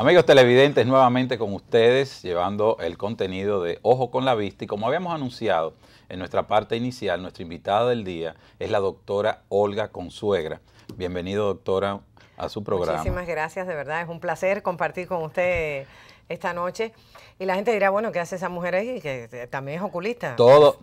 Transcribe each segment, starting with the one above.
Amigos televidentes, nuevamente con ustedes, llevando el contenido de Ojo con la Vista. Y como habíamos anunciado en nuestra parte inicial, nuestra invitada del día es la doctora Olga Consuegra. Bienvenido, doctora, a su programa. Muchísimas gracias, de verdad, es un placer compartir con usted esta noche. Y la gente dirá, bueno, ¿qué hace esa mujer ahí? Que también es oculista. Todo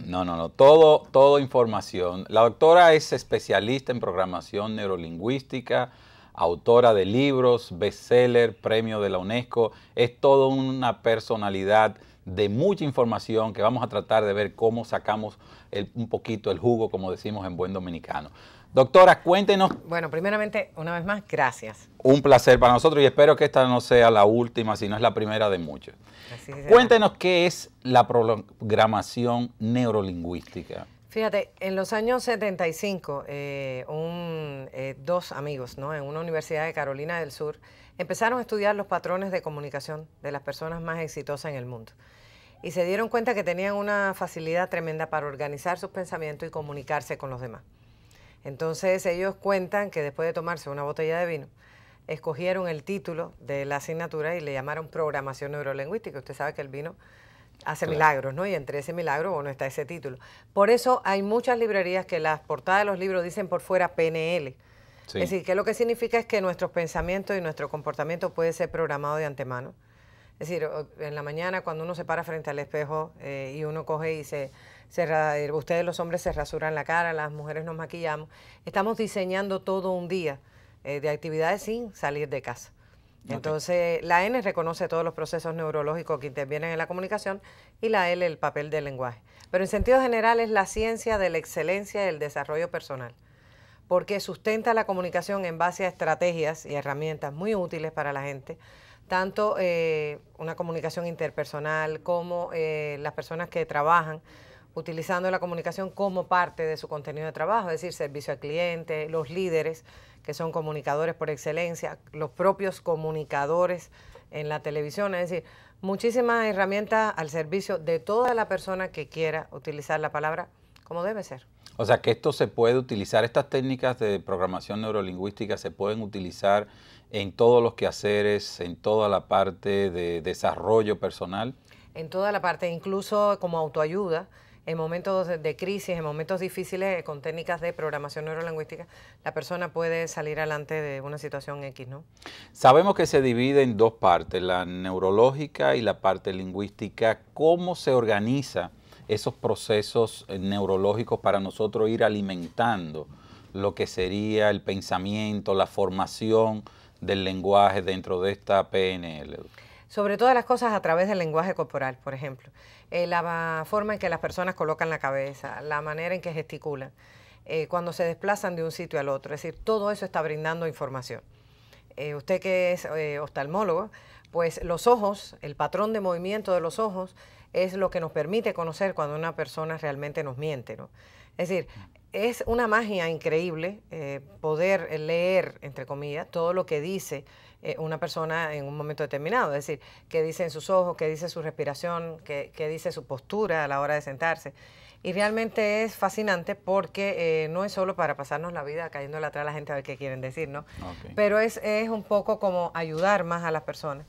información. La doctora es especialista en programación neurolingüística, autora de libros, bestseller, premio de la UNESCO. Es toda una personalidad de mucha información que vamos a tratar de ver cómo sacamos un poquito el jugo, como decimos en buen dominicano. Doctora, cuéntenos. Bueno, primeramente, una vez más, gracias. Un placer para nosotros y espero que esta no sea la última, sino es la primera de muchas. Cuéntenos qué es la programación neurolingüística. Fíjate, en los años 75, dos amigos, ¿no?, en una universidad de Carolina del Sur empezaron a estudiar los patrones de comunicación de las personas más exitosas en el mundo. Y se dieron cuenta que tenían una facilidad tremenda para organizar sus pensamientos y comunicarse con los demás. Entonces ellos cuentan que después de tomarse una botella de vino, escogieron el título de la asignatura y le llamaron programación neurolingüística. Usted sabe que el vino hace milagros, ¿no? Y entre ese milagro, bueno, está ese título. Por eso hay muchas librerías que las portadas de los libros dicen por fuera PNL. Sí. Es decir, que lo que significa es que nuestros pensamientos y nuestro comportamiento puede ser programado de antemano. Es decir, en la mañana cuando uno se para frente al espejo y uno coge y ustedes los hombres se rasuran la cara, las mujeres nos maquillamos, estamos diseñando todo un día de actividades sin salir de casa. Entonces, la N reconoce todos los procesos neurológicos que intervienen en la comunicación y la L el papel del lenguaje. Pero en sentido general es la ciencia de la excelencia y el desarrollo personal, porque sustenta la comunicación en base a estrategias y herramientas muy útiles para la gente, tanto una comunicación interpersonal como las personas que trabajan utilizando la comunicación como parte de su contenido de trabajo, es decir, servicio al cliente, los líderes, que son comunicadores por excelencia, los propios comunicadores en la televisión, es decir, muchísimas herramientas al servicio de toda la persona que quiera utilizar la palabra como debe ser. O sea que esto se puede utilizar, estas técnicas de programación neurolingüística se pueden utilizar en todos los quehaceres, en toda la parte de desarrollo personal. En toda la parte, incluso como autoayuda, en momentos de crisis, en momentos difíciles, con técnicas de programación neurolingüística, la persona puede salir adelante de una situación X, ¿no? Sabemos que se divide en dos partes, la neurológica y la parte lingüística. ¿Cómo se organiza esos procesos neurológicos para nosotros ir alimentando lo que sería el pensamiento, la formación del lenguaje dentro de esta PNL? Sobre todas las cosas a través del lenguaje corporal, por ejemplo. La forma en que las personas colocan la cabeza, la manera en que gesticulan, cuando se desplazan de un sitio al otro. Es decir, todo eso está brindando información. Usted que es oftalmólogo, pues los ojos, el patrón de movimiento de los ojos es lo que nos permite conocer cuando una persona realmente nos miente, ¿no? Es decir, es una magia increíble poder leer, entre comillas, todo lo que dice una persona en un momento determinado, es decir, qué dice en sus ojos, qué dice su respiración, qué dice su postura a la hora de sentarse. Y realmente es fascinante porque no es solo para pasarnos la vida cayéndole atrás a la gente a ver qué quieren decir, ¿no? Okay. Pero es un poco como ayudar más a las personas,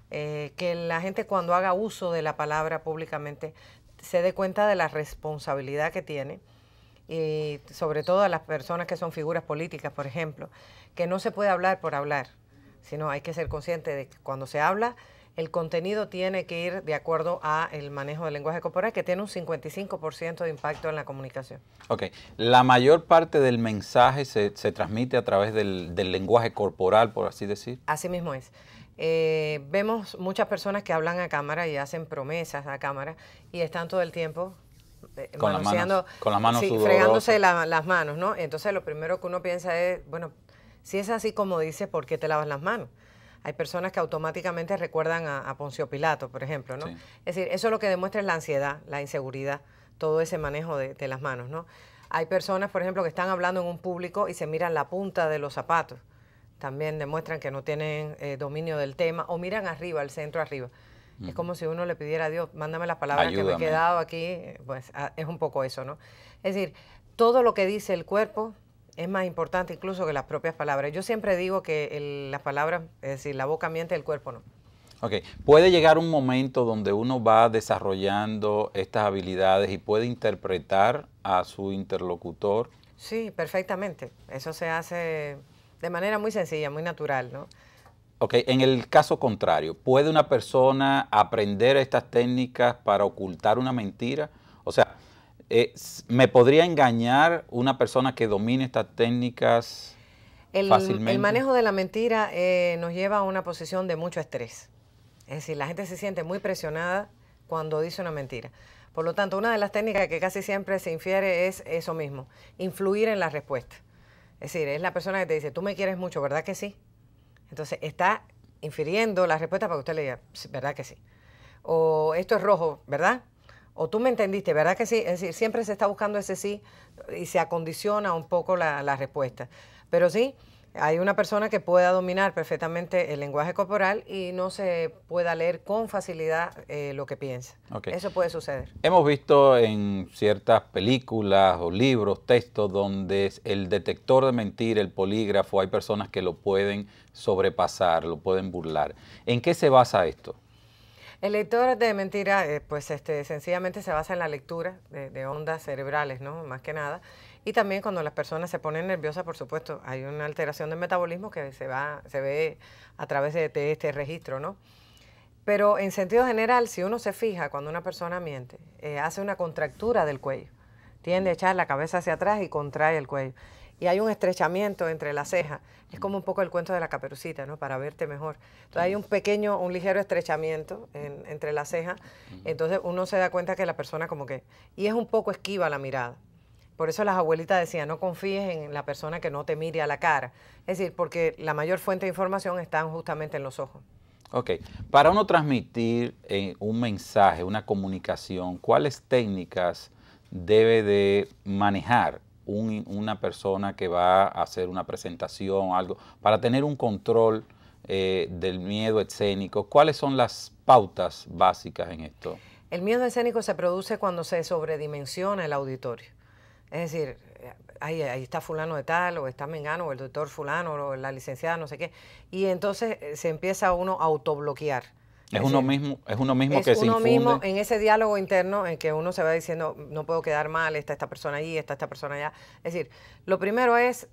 que la gente cuando haga uso de la palabra públicamente se dé cuenta de la responsabilidad que tiene, y sobre todo a las personas que son figuras políticas, por ejemplo, que no se puede hablar por hablar, sino hay que ser consciente de que cuando se habla, el contenido tiene que ir de acuerdo a el manejo del lenguaje corporal, que tiene un 55% de impacto en la comunicación. Ok, la mayor parte del mensaje se transmite a través del lenguaje corporal, por así decir. Así mismo es. Vemos muchas personas que hablan a cámara y hacen promesas a cámara y están todo el tiempo con las manos sí, fregándose las manos, ¿no? Entonces lo primero que uno piensa es, bueno, si es así como dice, ¿por qué te lavas las manos? Hay personas que automáticamente recuerdan a Poncio Pilato, por ejemplo, ¿no? Sí. Es decir, eso lo que demuestra es la ansiedad, la inseguridad, todo ese manejo de las manos, ¿no? Hay personas, por ejemplo, que están hablando en un público y se miran la punta de los zapatos. También demuestran que no tienen dominio del tema, o miran arriba, al centro arriba. Es como si uno le pidiera a Dios, mándame las palabras que me he quedado aquí, pues es un poco eso, ¿no? Es decir, todo lo que dice el cuerpo es más importante incluso que las propias palabras. Yo siempre digo que las palabras, es decir, la boca miente, el cuerpo no. Ok, puede llegar un momento donde uno va desarrollando estas habilidades y puede interpretar a su interlocutor. Sí, perfectamente. Eso se hace de manera muy sencilla, muy natural, ¿no? Ok, en el caso contrario, ¿puede una persona aprender estas técnicas para ocultar una mentira? O sea, ¿me podría engañar una persona que domine estas técnicas fácilmente? El manejo de la mentira nos lleva a una posición de mucho estrés. Es decir, la gente se siente muy presionada cuando dice una mentira. Por lo tanto, una de las técnicas que casi siempre se infiere es eso mismo, influir en la respuesta. Es decir, es la persona que te dice, tú me quieres mucho, ¿verdad que sí? Entonces, está infiriendo la respuesta para que usted le diga, ¿verdad que sí? O esto es rojo, ¿verdad? O tú me entendiste, ¿verdad que sí? Es decir, siempre se está buscando ese sí y se acondiciona un poco la respuesta. Pero sí, hay una persona que pueda dominar perfectamente el lenguaje corporal y no se pueda leer con facilidad lo que piensa. Okay. Eso puede suceder. Hemos visto en ciertas películas o libros, textos, donde el detector de mentira, el polígrafo, hay personas que lo pueden sobrepasar, lo pueden burlar. ¿En qué se basa esto? El lector de mentira, pues sencillamente se basa en la lectura de ondas cerebrales, ¿no? Más que nada. Y también cuando las personas se ponen nerviosas, por supuesto, hay una alteración del metabolismo que se ve a través de este registro, ¿no? Pero en sentido general, si uno se fija cuando una persona miente, hace una contractura del cuello, tiende a echar la cabeza hacia atrás y contrae el cuello. Y hay un estrechamiento entre las cejas. Es como un poco el cuento de la Caperucita, ¿no? Para verte mejor. Entonces hay un ligero estrechamiento entre las cejas. Entonces uno se da cuenta que la persona como que... Y es un poco esquiva la mirada. Por eso las abuelitas decían, no confíes en la persona que no te mire a la cara. Es decir, porque la mayor fuente de información está justamente en los ojos. Ok. Para uno transmitir un mensaje, una comunicación, ¿cuáles técnicas debe de manejar una persona que va a hacer una presentación o algo para tener un control del miedo escénico? ¿Cuáles son las pautas básicas en esto? El miedo escénico se produce cuando se sobredimensiona el auditorio. Es decir, ahí está fulano de tal, o está Mengano, o el doctor fulano, o la licenciada, no sé qué. Y entonces se empieza uno a autobloquear. Es uno mismo que se infunde. Mismo en ese diálogo interno en que uno se va diciendo, no puedo quedar mal, está esta persona allí, está esta persona allá. Es decir, lo primero es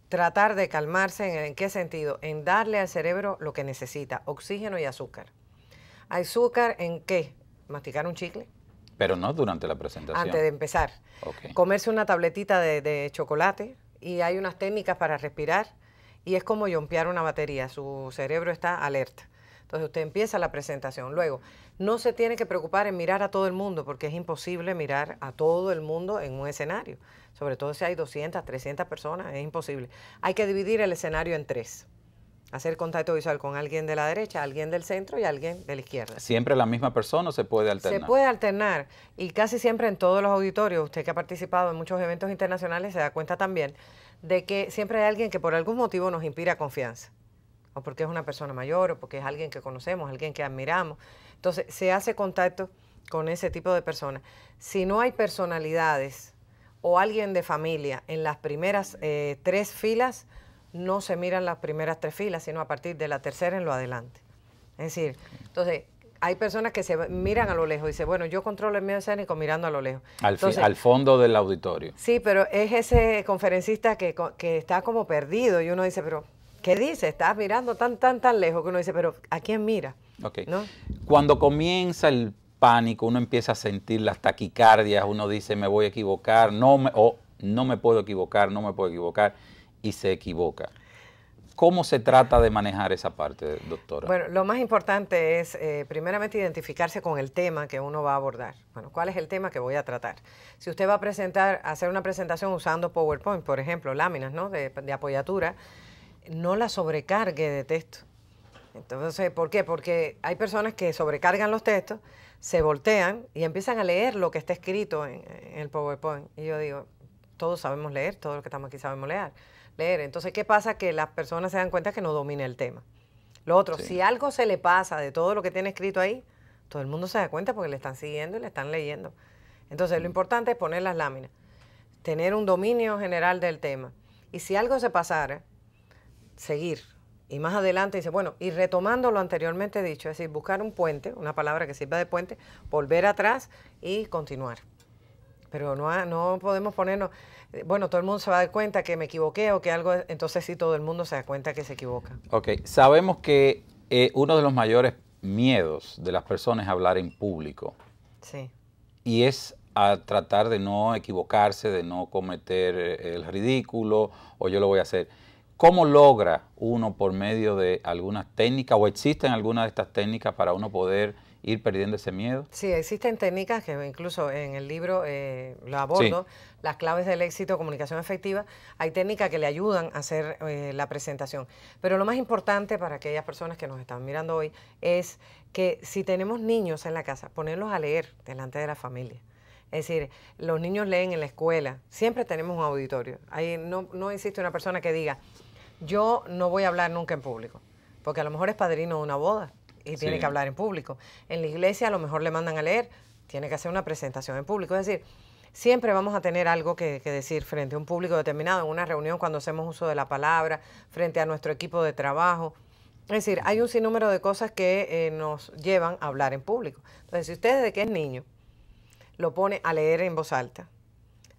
tratar de calmarse. ¿En qué sentido? En darle al cerebro lo que necesita, oxígeno y azúcar. ¿Azúcar en qué? Masticar un chicle. Pero no durante la presentación. Antes de empezar. Okay. Comerse una tabletita de chocolate, y hay unas técnicas para respirar, y es como yompear una batería, su cerebro está alerta. Entonces usted empieza la presentación. Luego, no se tiene que preocupar en mirar a todo el mundo, porque es imposible mirar a todo el mundo en un escenario. Sobre todo si hay 200, 300 personas, es imposible. Hay que dividir el escenario en 3. Hacer contacto visual con alguien de la derecha, alguien del centro y alguien de la izquierda. ¿Siempre la misma persona o se puede alternar? Se puede alternar, y casi siempre en todos los auditorios, usted que ha participado en muchos eventos internacionales se da cuenta también de que siempre hay alguien que por algún motivo nos inspira confianza, o porque es una persona mayor, o porque es alguien que conocemos, alguien que admiramos. Entonces se hace contacto con ese tipo de personas. Si no hay personalidades o alguien de familia en las primeras 3 filas, no se miran las primeras 3 filas, sino a partir de la tercera en lo adelante. Es decir, entonces hay personas que se miran a lo lejos y dicen, bueno, yo controlo el miedo escénico mirando a lo lejos. Al fondo del auditorio. Sí, pero es ese conferencista que está como perdido, y uno dice, pero ¿qué dice? Estás mirando tan lejos, que uno dice, pero ¿a quién mira? Okay. ¿No? Cuando comienza el pánico, uno empieza a sentir las taquicardias, uno dice, me voy a equivocar, no me puedo equivocar, y se equivoca. ¿Cómo se trata de manejar esa parte, doctora? Bueno, lo más importante es, primeramente, identificarse con el tema que uno va a abordar. Bueno, ¿cuál es el tema que voy a tratar? Si usted va a hacer una presentación usando PowerPoint, por ejemplo, láminas, ¿no?, de apoyatura, no la sobrecargue de texto. Entonces, ¿por qué? Porque hay personas que sobrecargan los textos, se voltean y empiezan a leer lo que está escrito en el PowerPoint. Y yo digo, todos sabemos leer, todos los que estamos aquí sabemos leer. Entonces, ¿qué pasa? Que las personas se dan cuenta que no domina el tema. Lo otro, si algo se le pasa de todo lo que tiene escrito ahí, todo el mundo se da cuenta porque le están siguiendo y le están leyendo. Entonces, lo importante es poner las láminas, tener un dominio general del tema. Y si algo se pasara, seguir. Y más adelante dice, bueno, y retomando lo anteriormente dicho, es decir, buscar un puente, una palabra que sirva de puente, volver atrás y continuar. Pero no podemos ponernos, bueno, todo el mundo se va a dar cuenta que me equivoqué o que algo, entonces sí todo el mundo se da cuenta que se equivoca. Ok, sabemos que uno de los mayores miedos de las personas es hablar en público. Sí. Y es a tratar de no equivocarse, de no cometer el ridículo, o yo lo voy a hacer. ¿Cómo logra uno por medio de algunas técnicas, o existen algunas de estas técnicas para uno poder ir perdiendo ese miedo? Sí, existen técnicas que incluso en el libro lo abordo, Sí. las claves del éxito, comunicación efectiva. Hay técnicas que le ayudan a hacer la presentación. Pero lo más importante para aquellas personas que nos están mirando hoy es que si tenemos niños en la casa, ponerlos a leer delante de la familia. Es decir, los niños leen en la escuela, siempre tenemos un auditorio. Ahí no existe una persona que diga, yo no voy a hablar nunca en público, porque a lo mejor es padrino de una boda y tiene Sí. que hablar en público. En la iglesia a lo mejor le mandan a leer, tiene que hacer una presentación en público. Es decir, siempre vamos a tener algo que decir frente a un público determinado, en una reunión cuando hacemos uso de la palabra, frente a nuestro equipo de trabajo. Es decir, hay un sinnúmero de cosas que nos llevan a hablar en público. Entonces, si usted desde que es niño lo pone a leer en voz alta,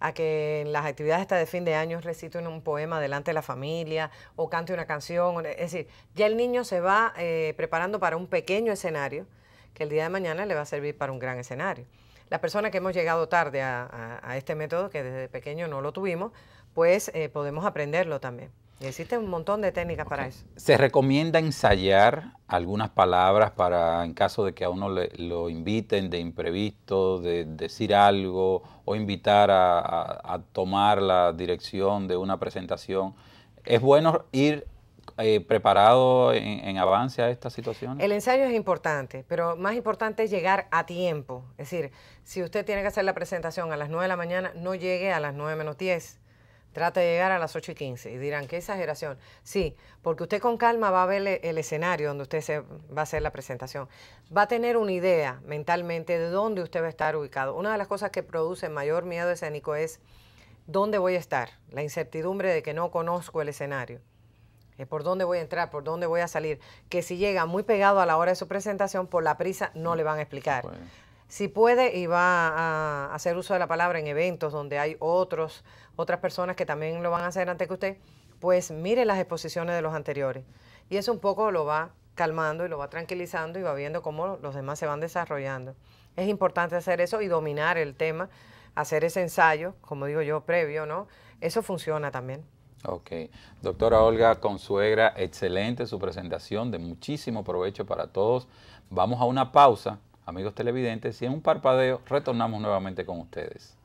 a que en las actividades de fin de año recite un poema delante de la familia o cante una canción. Es decir, ya el niño se va preparando para un pequeño escenario que el día de mañana le va a servir para un gran escenario. Las personas que hemos llegado tarde a este método, que desde pequeño no lo tuvimos, pues podemos aprenderlo también. Y existe un montón de técnicas para eso. ¿Se recomienda ensayar algunas palabras para, en caso de que a uno lo inviten de imprevisto, de decir algo o invitar a tomar la dirección de una presentación? ¿Es bueno ir preparado en avance a estas situaciones? El ensayo es importante, pero más importante es llegar a tiempo. Es decir, si usted tiene que hacer la presentación a las 9 de la mañana, no llegue a las 9 menos 10. Trate de llegar a las 8:15 y dirán, qué exageración. Sí, porque usted con calma va a ver el escenario donde usted va a hacer la presentación. Va a tener una idea mentalmente de dónde usted va a estar ubicado. Una de las cosas que produce mayor miedo escénico es dónde voy a estar, la incertidumbre de que no conozco el escenario. Por dónde voy a entrar, por dónde voy a salir. Que si llega muy pegado a la hora de su presentación, por la prisa no le van a explicar. Bueno. Si puede y va a hacer uso de la palabra en eventos donde hay otras personas que también lo van a hacer antes que usted, pues mire las exposiciones de los anteriores. Y eso un poco lo va calmando y lo va tranquilizando y va viendo cómo los demás se van desarrollando. Es importante hacer eso y dominar el tema, hacer ese ensayo, como digo yo, previo, ¿no? Eso funciona también. Ok. Doctora Olga Consuegra, excelente su presentación, de muchísimo provecho para todos. Vamos a una pausa, amigos televidentes, y en un parpadeo retornamos nuevamente con ustedes.